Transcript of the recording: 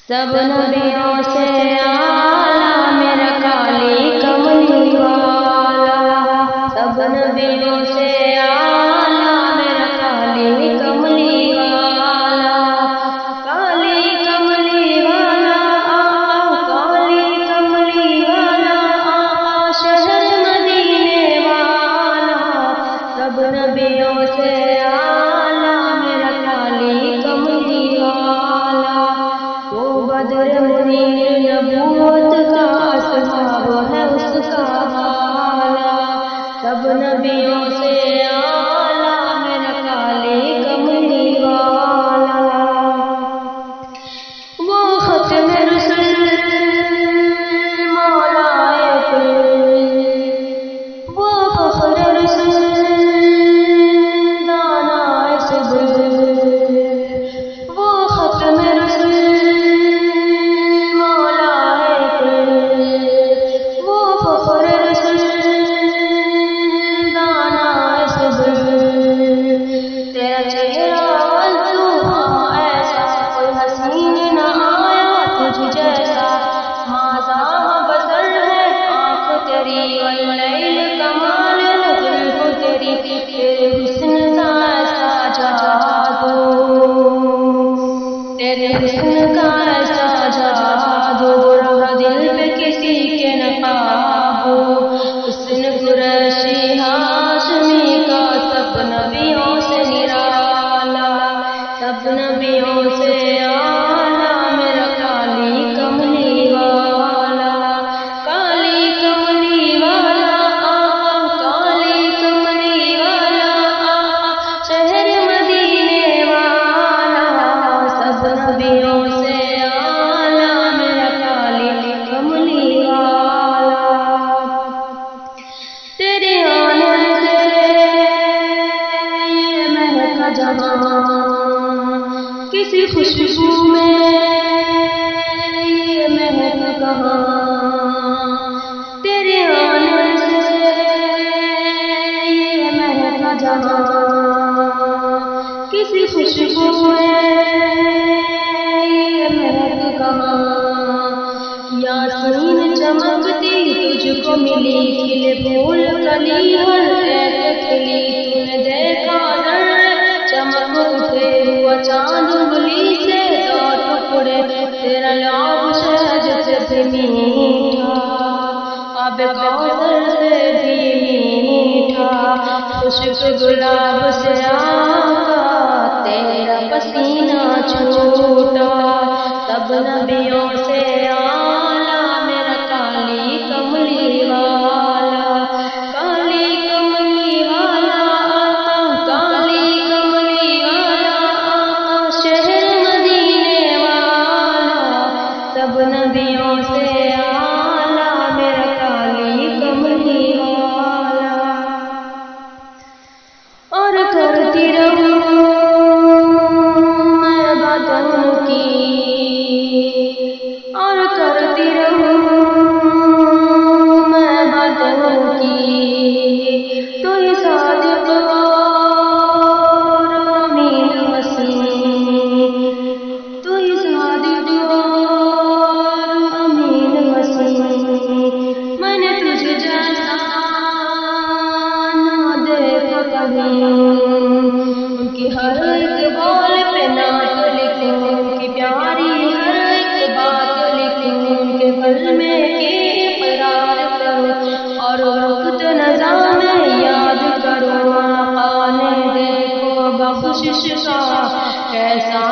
سب نبیوں سے آلہ میرا کالی کملی والا، سب نبیوں سے آلہ میرا کالی کملی والا، کالی کملی والا آقا، کالی کملی والا آقا، شہر مدینے والا، سب نبیوں سے آلہ میرا کالی کملی والا، وہ بدر منیر نبوت کا اصحاب ہے اس کا حالہ، سب نبیوں سے آلہ میرا کالی کملی والا، وہ ختم رسل مولا کل، وہ فخر رسل دانا سبل، وہ ختم رسل تیرے حسن کا ایسا جادو رہا دل پہ کسی کے نہ قابو، حسن قریشی ہاشمی کا سب نبیوں سے نرالا، سب نبیوں سے آلہ میرا کالی کملی والا، کالی کملی والا آقا، کالی کملی والا آقا، شہر مدینے والا، سب نبیوں سے آلہ میرا کالی کملی والا، تیرے آنے سے یہ مہکا جہاں، کسی خوشبو میں یہ مہک کہاں، تیرے آنے سے یہ مہکا جہاں، کسی خوشبو میں یاسمین چمکتی تجھ کو ملی، کھلے پھول کلی ہر ایک کھلی، تو نے دیکھا در چمک اٹھے ہوا چاند انگلی سے دو ٹکڑے، تیرا لعاب شہد سے بھی میٹھا، آب کوثر سے بھی میٹھا، خشک گلاب سے آقا تیرا پسینہ چھوٹا، سب نبیوں سے آلہ میرا کالی کملی والا، کالی کملی والا آقا، کالی کملی والا آقا، شہر مدینے والا، سب نبیوں سے آلہ میرا کالی کملی والا، اور کرتی رہوں میں باتوں کی، اور کرتی رہوں میں باتوں کی، تو ہی صادق اور امین مسیح، تو ہی صادق اور امین مسیح، میں نے تجھ جیسا نہ دیکھا کہیں، ان کی ہر ایک بول پہ نعت لکھوں، ان کی پیاری ہر ایک بات لکھوں، ان کے کلمے کی اقرار کروں، اور وقت نزا میں یاد کروں، آقا نے دیکھو بخشش کا کیسا